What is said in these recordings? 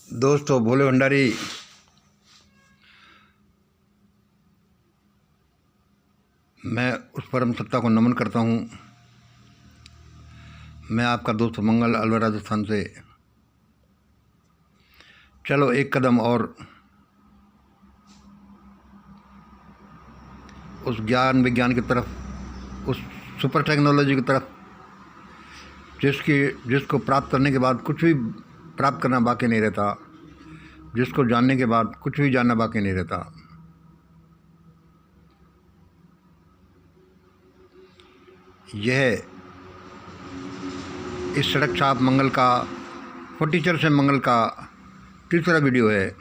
दोस्तों, भोले भंडारी, मैं उस परम सत्ता को नमन करता हूँ। मैं आपका दोस्त मंगल अलवर राजस्थान से। चलो एक कदम और उस ज्ञान विज्ञान की तरफ, उस सुपर टेक्नोलॉजी की तरफ जिसको प्राप्त करने के बाद कुछ भी प्राप्त करना बाकी नहीं रहता, जिसको जानने के बाद कुछ भी जानना बाकी नहीं रहता। यह इस सड़क छाप मंगल का, फटीचर से मंगल का तीसरा वीडियो है।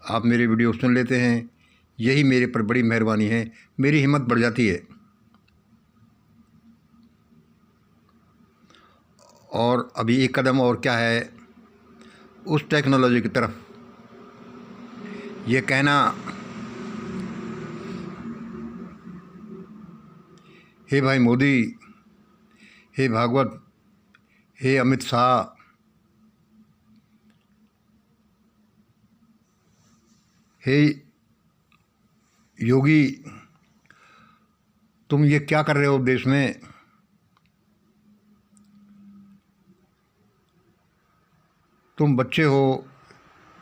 आप मेरी वीडियो सुन लेते हैं, यही मेरे पर बड़ी मेहरबानी है। मेरी हिम्मत बढ़ जाती है। और अभी एक कदम और क्या है उस टेक्नोलॉजी की तरफ। ये कहना, हे भाई मोदी, हे भागवत, हे अमित शाह, हे योगी, तुम ये क्या कर रहे हो देश में? तुम बच्चे हो,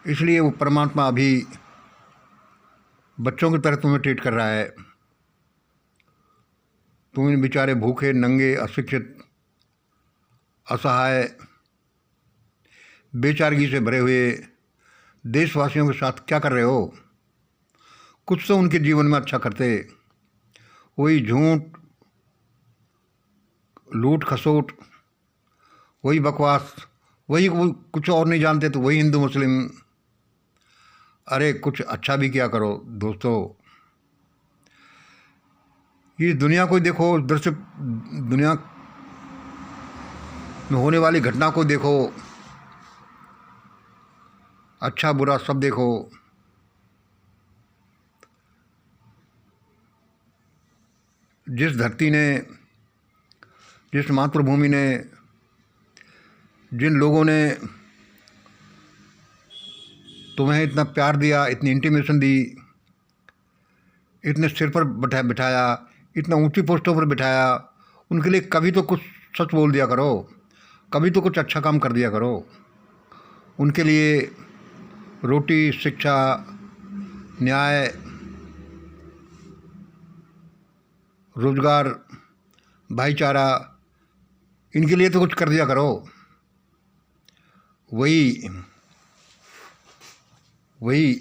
इसलिए वो परमात्मा अभी बच्चों की तरह तुम्हें ट्रीट कर रहा है। तुम इन बेचारे भूखे, नंगे, अशिक्षित, असहाय, बेचारगी से भरे हुए देशवासियों के साथ क्या कर रहे हो? कुछ तो उनके जीवन में अच्छा करते। वही झूठ, लूट खसोट, वही बकवास, वही कुछ और नहीं जानते तो वही हिंदू मुस्लिम। अरे कुछ अच्छा भी क्या करो दोस्तों। ये दुनिया को देखो, दृश्य दुनिया में होने वाली घटना को देखो, अच्छा बुरा सब देखो। जिस धरती ने, जिस मातृभूमि ने, जिन लोगों ने तुम्हें इतना प्यार दिया, इतनी इंटीमेशन दी, इतने सिर पर बिठाया, इतना ऊंची पोस्टों पर बिठाया, उनके लिए कभी तो कुछ सच बोल दिया करो, कभी तो कुछ अच्छा काम कर दिया करो। उनके लिए रोटी, शिक्षा, न्याय, रोजगार, भाईचारा, इनके लिए तो कुछ कर दिया करो। वही वही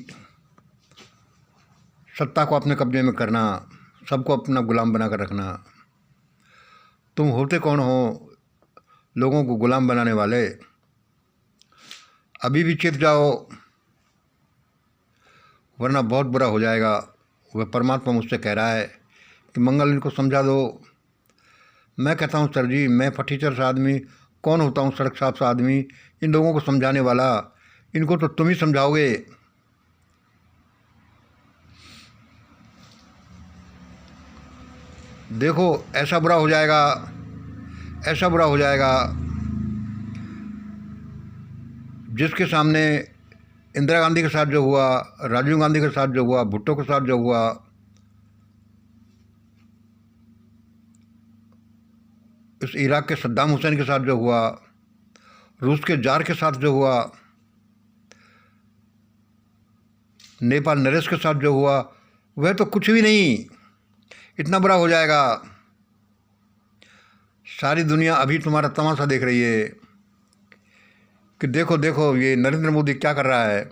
सत्ता को अपने कब्जे में करना, सबको अपना गुलाम बना कर रखना। तुम होते कौन हो लोगों को गुलाम बनाने वाले? अभी भी चेत जाओ, वरना बहुत बुरा हो जाएगा। वह परमात्मा मुझसे कह रहा है कि मंगल इनको समझा दो। मैं कहता हूँ सर जी, मैं फटीचर सा आदमी कौन होता हूँ, सड़क साफ सा आदमी इन लोगों को समझाने वाला? इनको तो तुम ही समझाओगे। देखो ऐसा बुरा हो जाएगा, ऐसा बुरा हो जाएगा। जिसके सामने इंदिरा गांधी के साथ जो हुआ, राजीव गांधी के साथ जो हुआ, भुट्टो के साथ जो हुआ, इस इराक के सद्दाम हुसैन के साथ जो हुआ, रूस के जार के साथ जो हुआ, नेपाल नरेश के साथ जो हुआ, वह तो कुछ भी नहीं। इतना बुरा हो जाएगा। सारी दुनिया अभी तुम्हारा तमाशा देख रही है कि देखो देखो ये नरेंद्र मोदी क्या कर रहा है।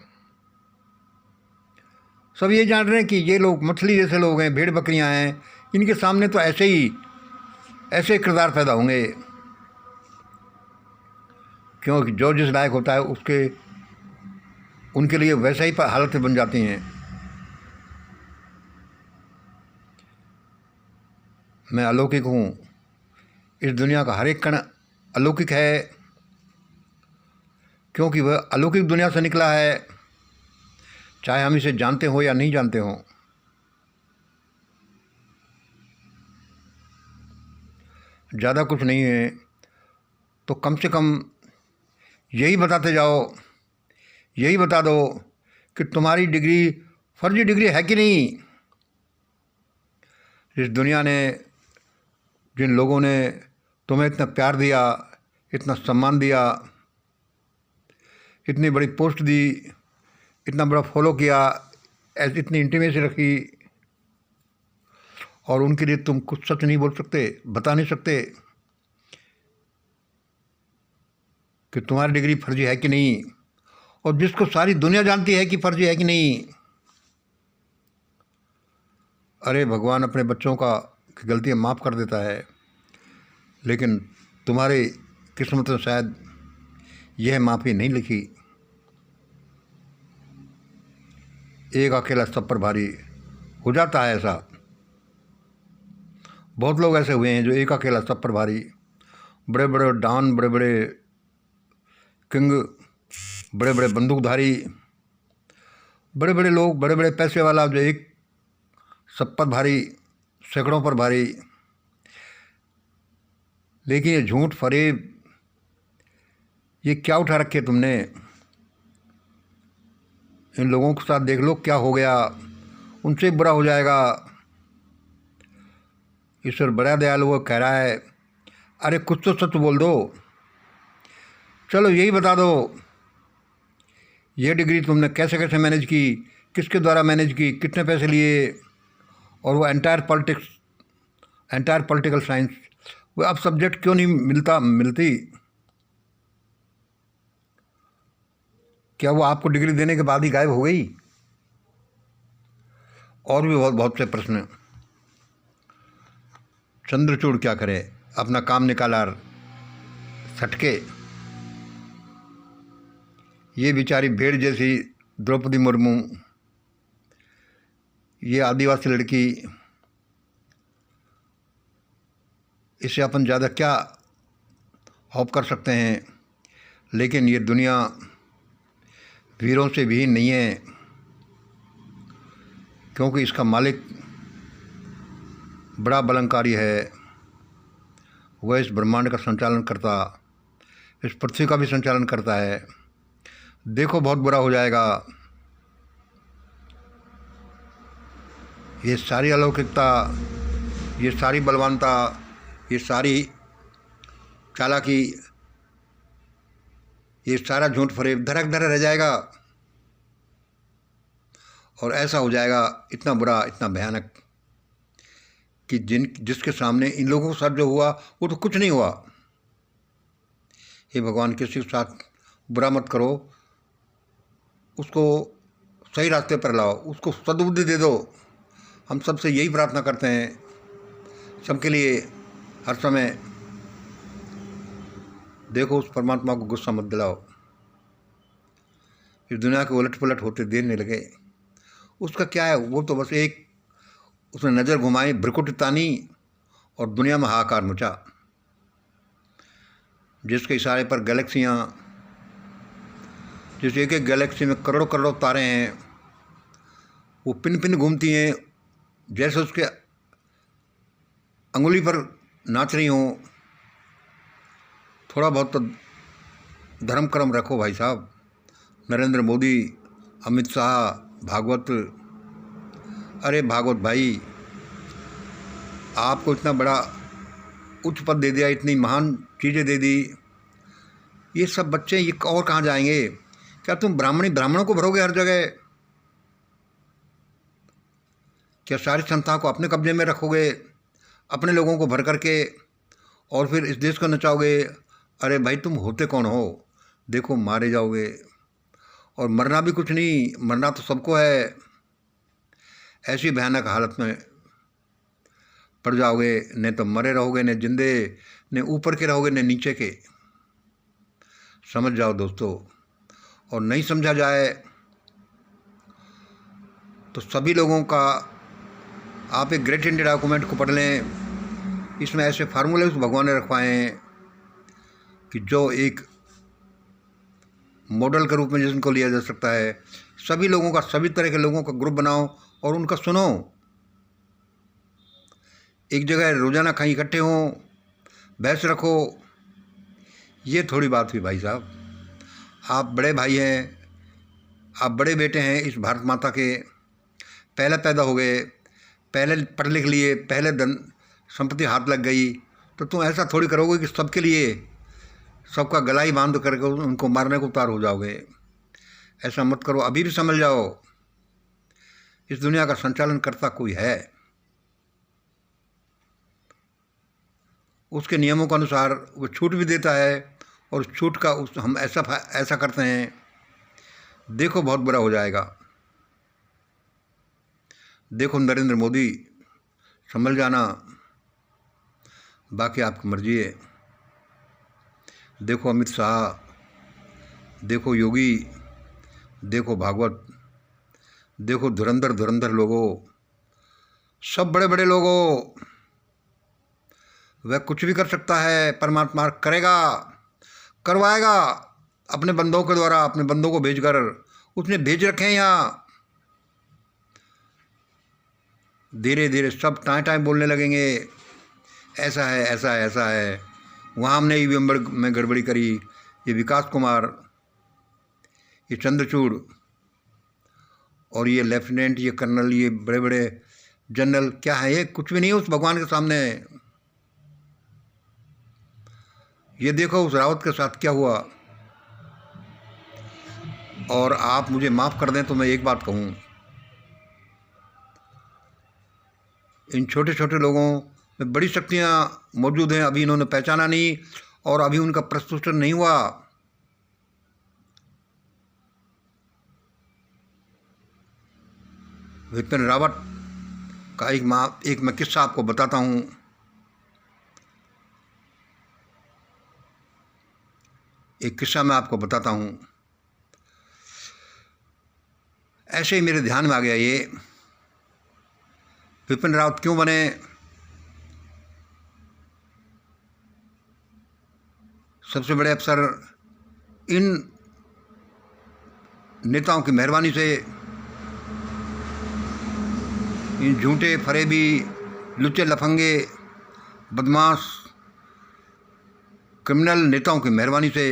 सब ये जान रहे हैं कि ये लोग मछली जैसे लोग हैं, भेड़ बकरियां हैं। इनके सामने तो ऐसे किरदार पैदा होंगे, क्योंकि जो जिस लायक होता है उसके उनके लिए वैसा ही हालतें बन जाती हैं। मैं अलौकिक हूँ। इस दुनिया का हर एक कण अलौकिक है, क्योंकि वह अलौकिक दुनिया से निकला है, चाहे हम इसे जानते हो या नहीं जानते हो। ज़्यादा कुछ नहीं है तो कम से कम यही बताते जाओ, यही बता दो कि तुम्हारी डिग्री फर्जी डिग्री है कि नहीं। इस दुनिया ने, जिन लोगों ने तुम्हें इतना प्यार दिया, इतना सम्मान दिया, इतनी बड़ी पोस्ट दी, इतना बड़ा फॉलो किया, इतनी इंटीमेसी रखी, और उनके लिए तुम कुछ सच नहीं बोल सकते, बता नहीं सकते कि तुम्हारी डिग्री फर्जी है कि नहीं, और जिसको सारी दुनिया जानती है कि फर्जी है कि नहीं। अरे भगवान अपने बच्चों का की गलतियाँ माफ़ कर देता है, लेकिन तुम्हारी किस्मत में शायद यह माफ़ी नहीं लिखी। एक अकेला सब पर भारी हो जाता है ऐसा। बहुत लोग ऐसे हुए हैं जो एक अकेला सब पर भारी, बड़े बड़े डॉन, बड़े बड़े किंग, बड़े बड़े बंदूकधारी, बड़े बड़े लोग, बड़े बड़े पैसे वाला, जो एक सब पर भारी, सैकड़ों पर भारी। लेकिन ये झूठ फरेब, ये क्या उठा रखे तुमने। इन लोगों के साथ देख लो क्या हो गया, उनसे बुरा हो जाएगा। ईश्वर बड़ा दयालु, वो कह रहा है अरे कुछ तो सच बोल दो, चलो यही बता दो, ये डिग्री तुमने कैसे कैसे मैनेज की, किसके द्वारा मैनेज की, कितने पैसे लिए, और वो entire politics, entire political science, वो अब सब्जेक्ट क्यों नहीं मिलती। क्या वो आपको डिग्री देने के बाद ही गायब हो गई। और भी बहुत बहुत से प्रश्न। चंद्रचूड़ क्या करे, अपना काम निकाला सटके। ये बेचारी भेड़ जैसी द्रौपदी मुर्मू, ये आदिवासी लड़की, इससे अपन ज़्यादा क्या होप कर सकते हैं। लेकिन ये दुनिया वीरों से भी नहीं है, क्योंकि इसका मालिक बड़ा बलंकारी है। वह इस ब्रह्मांड का संचालन करता, इस पृथ्वी का भी संचालन करता है। देखो बहुत बुरा हो जाएगा। ये सारी अलौकिकता, ये सारी बलवानता, ये सारी चालाकी, ये सारा झूठ फरेब धड़क धड़ रह जाएगा, और ऐसा हो जाएगा इतना बुरा, इतना भयानक कि जिसके सामने इन लोगों के साथ जो हुआ वो तो कुछ नहीं हुआ। हे भगवान, किसी के साथ बुरा मत करो, उसको सही रास्ते पर लाओ, उसको सद्बुद्धि दे दो। हम सबसे यही प्रार्थना करते हैं, सबके लिए हर समय। देखो उस परमात्मा को गुस्सा मत दिलाओ। इस दुनिया के उलट पुलट होते देर नहीं लगे। उसका क्या है, वो तो बस एक उसने नज़र घुमाई, भ्रकुटी तानी, और दुनिया में हाहाकार मचा। जिसके इशारे पर गैलेक्सियाँ, जिस एक एक गैलेक्सी में करोड़ों करोड़ों तारे हैं, वो पिन पिन घूमती हैं, जैसे उसके अंगुली पर नाच रही हों। थोड़ा बहुत तो धर्म कर्म रखो भाई साहब। नरेंद्र मोदी, अमित शाह, भागवत, अरे भागवत भाई, आपको इतना बड़ा उच्च पद दे दिया, इतनी महान चीज़ें दे दी, ये सब बच्चे ये और कहाँ जाएंगे। क्या तुम ब्राह्मणों को भरोगे हर जगह? क्या सारी संस्थाओं को अपने कब्जे में रखोगे, अपने लोगों को भर करके, और फिर इस देश को नचाओगे? अरे भाई तुम होते कौन हो? देखो मारे जाओगे, और मरना भी कुछ नहीं, मरना तो सबको है। ऐसी भयानक हालत में पड़ जाओगे, न तो मरे रहोगे, न जिंदे, न ऊपर के रहोगे, न नीचे के। समझ जाओ दोस्तों। और नहीं समझा जाए तो सभी लोगों का, आप एक ग्रेट इंडिया डॉक्यूमेंट को पढ़ लें। इसमें ऐसे फार्मूले उस भगवान ने रखवाए हैं कि जो एक मॉडल के रूप में जिनको लिया जा सकता है। सभी लोगों का, सभी तरह के लोगों का ग्रुप बनाओ और उनका सुनो। एक जगह रोज़ाना कहीं इकट्ठे हों, बहस रखो, ये थोड़ी बात हुई भाई साहब। आप बड़े भाई हैं, आप बड़े बेटे हैं इस भारत माता के, पहले पैदा हो गए, पहले पढ़ लिख लिए, पहले धन संपत्ति हाथ लग गई, तो तुम ऐसा थोड़ी करोगे कि सबके लिए सबका गला ही बांध करके उनको मारने को उतार हो जाओगे। ऐसा मत करो, अभी भी समझ जाओ इस दुनिया का संचालन करता कोई है, उसके नियमों के अनुसार वो छूट भी देता है और उस छूट का हम ऐसा करते हैं, देखो बहुत बुरा हो जाएगा। देखो नरेंद्र मोदी, संभल जाना, बाकी आपकी मर्जी है। देखो अमित शाह, देखो योगी, देखो भागवत, देखो धुरंधर लोगों, सब बड़े बड़े लोगों, वह कुछ भी कर सकता है, परमात्मा करेगा, करवाएगा अपने बंदों के द्वारा, अपने बंदों को भेजकर। उसने भेज रखे हैं यहाँ, धीरे धीरे सब टाएं बोलने लगेंगे, ऐसा है ऐसा है ऐसा है। वहाँ हमने ईवीएम में गड़बड़ी करी, ये विकास कुमार, ये चंद्रचूड़ और ये लेफ्टिनेंट, ये कर्नल, ये बड़े बड़े जनरल, क्या है ये? कुछ भी नहीं है उस भगवान के सामने। ये देखो उस रावत के साथ क्या हुआ। और आप मुझे माफ़ कर दें तो मैं एक बात कहूँ, इन छोटे छोटे लोगों में बड़ी शक्तियाँ मौजूद हैं, अभी इन्होंने पहचाना नहीं और अभी उनका प्रस्तुत नहीं हुआ। विपिन रावत का एक मैं किस्सा आपको बताता हूँ। एक किस्सा मैं आपको बताता हूँ, ऐसे ही मेरे ध्यान में आ गया ये। विपिन रावत क्यों बने? सबसे बड़े अफसर इन नेताओं की मेहरबानी से, इन झूठे फरेबी लुच्चे लफंगे बदमाश क्रिमिनल नेताओं की मेहरबानी से।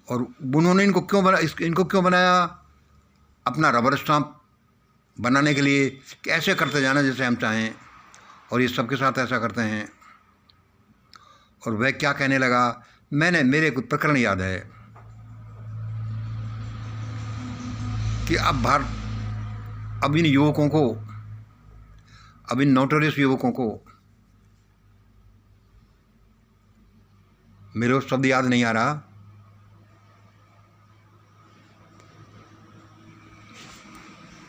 और उन्होंने इनको क्यों बनाया? अपना रबर स्टाम्प बनाने के लिए कि ऐसे करते जाना जैसे हम चाहें, और ये सबके साथ ऐसा करते हैं। और वह क्या कहने लगा, मेरे कोई प्रकरण याद है कि अब इन युवकों को, अब इन नोटोरियस युवकों को, मेरे को शब्द याद नहीं आ रहा,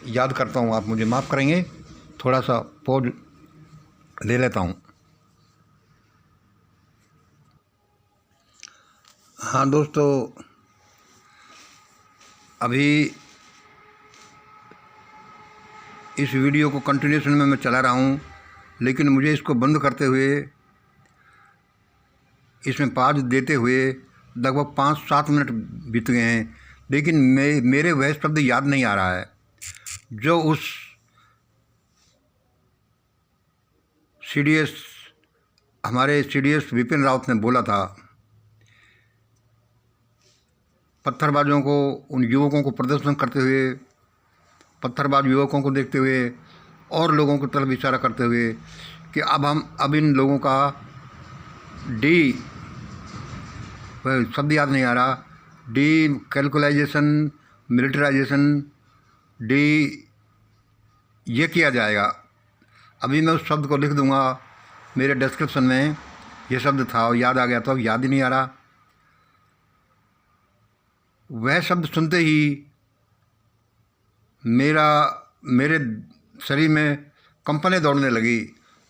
याद करता हूँ, आप मुझे माफ़ करेंगे, थोड़ा सा पॉज ले लेता हूँ। हाँ दोस्तों, अभी इस वीडियो को कंटिन्यूशन में मैं चला रहा हूँ, लेकिन मुझे इसको बंद करते हुए, इसमें पॉज देते हुए लगभग 5-7 मिनट बीत गए हैं, लेकिन मेरे वह शब्द याद नहीं आ रहा है जो उस सीडीएस, हमारे सीडीएस विपिन रावत ने बोला था। पत्थरबाजों को, उन युवकों को प्रदर्शन करते हुए, पत्थरबाज युवकों को देखते हुए और लोगों की तरफ इशारा करते हुए कि अब इन लोगों का शब्द याद नहीं आ रहा, कैलकुलाइजेशन, मिलिटराइजेशन, ये किया जाएगा। अभी मैं उस शब्द को लिख दूंगा मेरे डिस्क्रिप्शन में, ये शब्द था और याद आ गया, तो अब याद ही नहीं आ रहा। वह शब्द सुनते ही मेरे शरीर में कंपनें दौड़ने लगी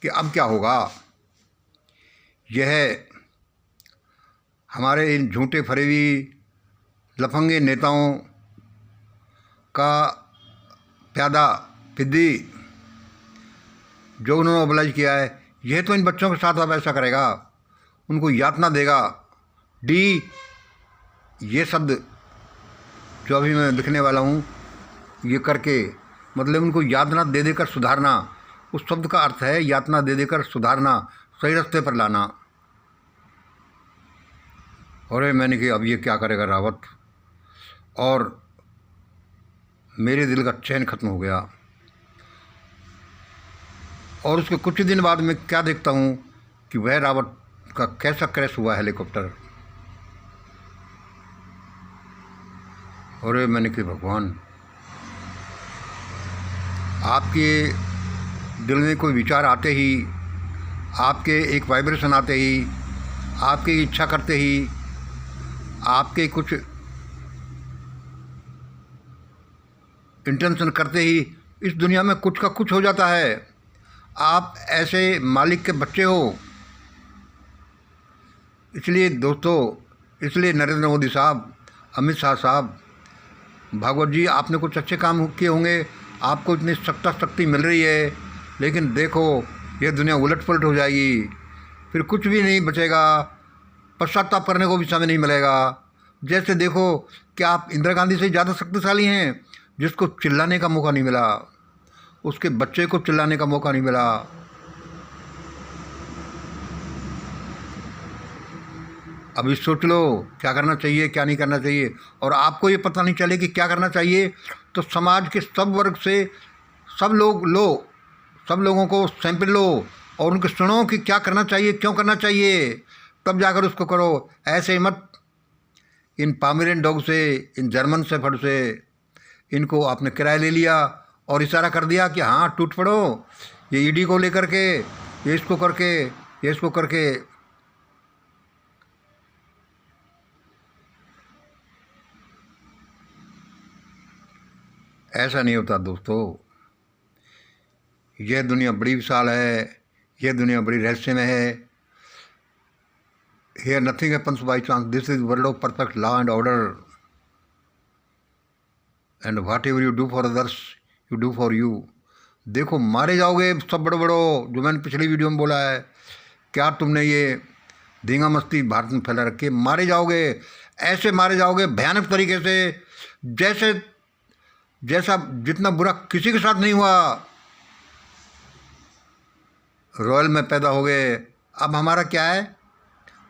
कि अब क्या होगा। यह हमारे इन झूठे फरेबी लफंगे नेताओं का प्यादा फिद्दी जो उन्होंने मोबिलाइज किया है, यह तो इन बच्चों के साथ अब ऐसा करेगा, उनको यातना देगा। ये शब्द जो अभी मैं लिखने वाला हूँ, ये करके मतलब उनको यातना दे देकर सुधारना, उस शब्द का अर्थ है यातना दे देकर सुधारना, सही रास्ते पर लाना। अरे मैंने कि अब ये क्या करेगा रावत, और मेरे दिल का चैन खत्म हो गया। और उसके कुछ दिन बाद मैं क्या देखता हूँ कि वह रावत का कैसा क्रैश हुआ हेलीकॉप्टर। अरे मैंने कि भगवान, आपके दिल में कोई विचार आते ही, आपके एक वाइब्रेशन आते ही, आपकी इच्छा करते ही, आपके कुछ इंटेंशन करते ही इस दुनिया में कुछ का कुछ हो जाता है। आप ऐसे मालिक के बच्चे हो। इसलिए दोस्तों, इसलिए नरेंद्र मोदी साहब, अमित शाह साहब, भागवत जी, आपने कुछ अच्छे काम किए होंगे, आपको इतनी सत्ता शक्ति मिल रही है, लेकिन देखो ये दुनिया उलट पलट हो जाएगी, फिर कुछ भी नहीं बचेगा, पश्चाताप करने को भी समय नहीं मिलेगा। जैसे देखो कि आप इंदिरा गांधी से ज़्यादा शक्तिशाली हैं, जिसको चिल्लाने का मौका नहीं मिला, उसके बच्चे को चिल्लाने का मौका नहीं मिला। अभी सोच लो क्या करना चाहिए, क्या नहीं करना चाहिए। और आपको ये पता नहीं चले कि क्या करना चाहिए, तो समाज के सब वर्ग से सब लोग लो, सब लोगों को सैंपल लो और उनके सुनो कि क्या करना चाहिए, क्यों करना चाहिए, तब जाकर उसको करो। ऐसे ही मत इन पामेरियन डॉग से, इन जर्मन शेफर्ड से, इनको आपने किराया ले लिया और इशारा कर दिया कि हाँ टूट पड़ो, ये ईडी को लेकर के, ये इसको करके, ये इसको करके। ऐसा नहीं होता दोस्तों। यह दुनिया बड़ी विशाल है, यह दुनिया बड़ी रहस्यमय है। Here nothing happens by chance, this is world of perfect law and order, and what ever you do for others you do for you. देखो मारे जाओगे सब बड़ो बड़ो, जो मैंने पिछली वीडियो में बोला है, क्या तुमने ये धींगा मस्ती भारत में फैला रखी है, मारे जाओगे, ऐसे मारे जाओगे भयानक तरीके से, जैसे जैसा जितना बुरा किसी के साथ नहीं हुआ। रॉयल में पैदा हो गए, अब हमारा क्या है,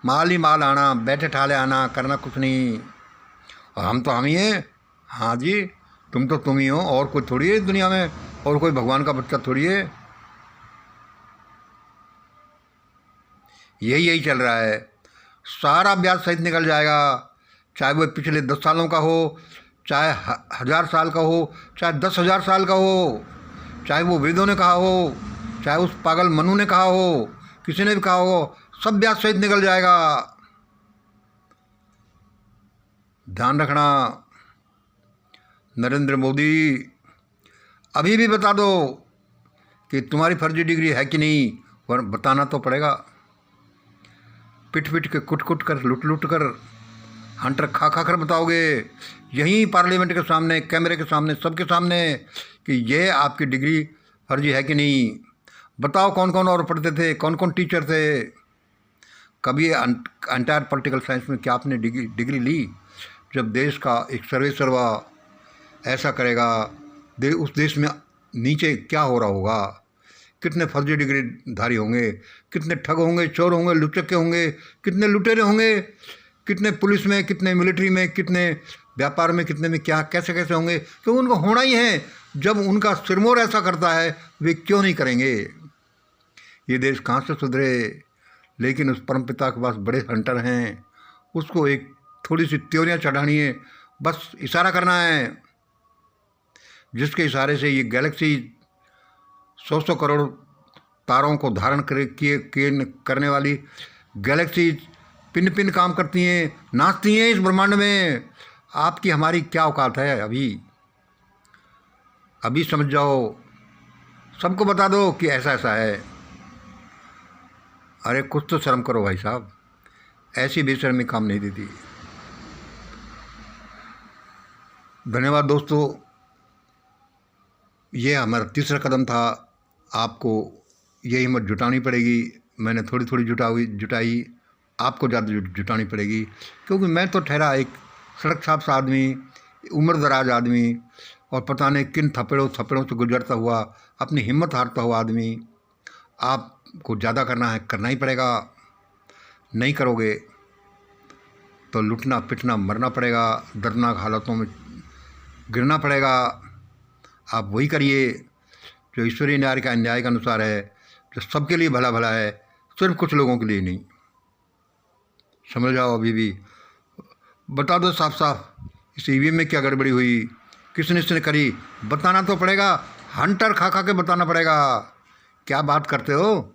माल ही माल आना, बैठे ठाले आना, करना कुछ नहीं, और हम तो हम ही हैं। हाँ जी, तुम तो तुम ही हो, और कोई थोड़ी है इस दुनिया में, और कोई भगवान का बच्चा थोड़ी है। यही चल रहा है। सारा ब्याज सहित निकल जाएगा, चाहे वो पिछले 10 सालों का हो, चाहे 1000 साल का हो, चाहे 10,000 साल का हो, चाहे वो वेदों ने कहा हो, चाहे उस पागल मनु ने कहा हो, किसी ने भी कहा हो, सब ब्याज सहित निकल जाएगा। ध्यान रखना। नरेंद्र मोदी, अभी भी बता दो कि तुम्हारी फर्जी डिग्री है कि नहीं, वरना बताना तो पड़ेगा। पिट पिट के, कुट कुट कर, लुट लुट कर, हंटर खा खा कर बताओगे यहीं पार्लियामेंट के सामने, कैमरे के सामने, सबके सामने, कि ये आपकी डिग्री फर्जी है कि नहीं। बताओ कौन कौन और पढ़ते थे, कौन कौन टीचर थे। कभी एंटायर पॉलिटिकल साइंस में क्या आपने डिग्री ली। जब देश का एक सर्वेसर्वा ऐसा करेगा, उस देश में नीचे क्या हो रहा होगा, कितने फर्जी डिग्रीधारी होंगे, कितने ठग होंगे, चोर होंगे, लुचक्के होंगे, कितने लुटेरे होंगे, कितने पुलिस में, कितने मिलिट्री में, कितने व्यापार में, कितने में क्या कैसे कैसे होंगे, क्योंकि उनको होना ही है। जब उनका सिरमौर ऐसा करता है, वे क्यों नहीं करेंगे। ये देश कहाँ से सुधरे। लेकिन उस परमपिता के पास बड़े हंटर हैं, उसको एक थोड़ी सी त्योरियाँ चढ़ानी है, बस इशारा करना है, जिसके इशारे से ये गैलेक्सी 100 करोड़ तारों को धारण करने वाली गैलेक्सी पिन पिन काम करती हैं, नाचती हैं इस ब्रह्मांड में। आपकी हमारी क्या औकात है। अभी समझ जाओ, सबको बता दो कि ऐसा ऐसा है। अरे कुछ तो शर्म करो भाई साहब, ऐसी बेशर्मी काम नहीं देती। धन्यवाद दोस्तों, ये हमारा तीसरा कदम था। आपको ये हिम्मत जुटानी पड़ेगी। मैंने थोड़ी थोड़ी जुटाई, आपको ज़्यादा जुटानी पड़ेगी, क्योंकि मैं तो ठहरा एक सड़क छाप सा आदमी, उम्र दराज आदमी, और पता नहीं किन थपेड़ों से गुजरता हुआ, अपनी हिम्मत हारता हुआ आदमी। आपको ज़्यादा करना है, करना ही पड़ेगा। नहीं करोगे तो लूटना पिटना मरना पड़ेगा, दर्दनाक हालातों में गिरना पड़ेगा। आप वही करिए जो ईश्वरीय न्याय के अनुसार है, जो सबके लिए भला भला है, सिर्फ कुछ लोगों के लिए नहीं। समझ जाओ। अभी भी बता दो साफ साफ इस ईवीएम में क्या गड़बड़ी हुई, किसने करी, बताना तो पड़ेगा। हंटर खा खा के बताना पड़ेगा। क्या बात करते हो?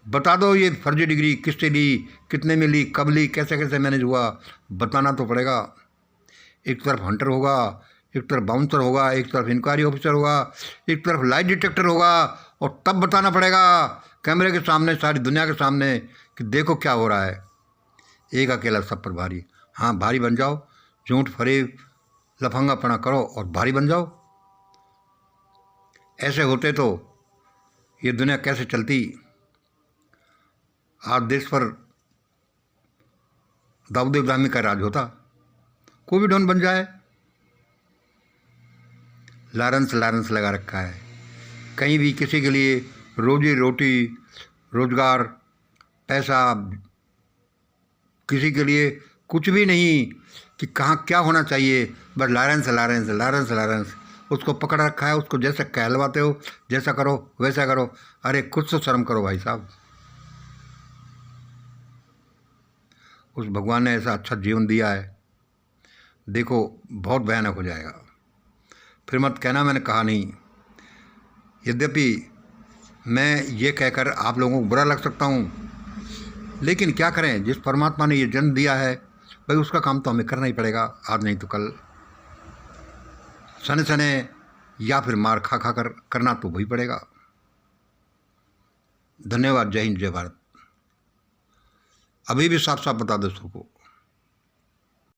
बता दो ये फर्जी डिग्री किससे ली, कितने में ली, कब ली, कैसे कैसे मैनेज हुआ, बताना तो पड़ेगा। एक तरफ हंटर होगा, एक तरफ बाउंसर होगा, एक तरफ इंक्वायरी ऑफिसर होगा, एक तरफ लाइट डिटेक्टर होगा, और तब बताना पड़ेगा कैमरे के सामने, सारी दुनिया के सामने कि देखो क्या हो रहा है। एक अकेला सब पर भारी। हाँ, भारी बन जाओ, झूठ फरेब लफंगापना करो और भारी बन जाओ। ऐसे होते तो ये दुनिया कैसे चलती। आज देश पर दाऊद इब्राहिमी का राज होता। कोई भी डॉन बन जाए, लारेंस लगा रखा है। कहीं भी किसी के लिए रोजी रोटी, रोजगार, पैसा, किसी के लिए कुछ भी नहीं कि कहाँ क्या होना चाहिए, बस लारेंस। उसको पकड़ रखा है। उसको जैसे कहलवाते हो, जैसा करो वैसा करो। अरे कुछ तो शर्म करो भाई साहब। उस भगवान ने ऐसा अच्छा जीवन दिया है, देखो बहुत भयानक हो जाएगा। फिर मत कहना मैंने कहा नहीं। यद्यपि मैं ये कहकर आप लोगों को बुरा लग सकता हूँ, लेकिन क्या करें, जिस परमात्मा ने ये जन्म दिया है भाई उसका काम तो हमें करना ही पड़ेगा, आज नहीं तो कल। सने या फिर मार खा खा कर करना तो वही पड़ेगा। धन्यवाद। जय हिंद, जय भारत। अभी भी साफ साफ बता दो सबको।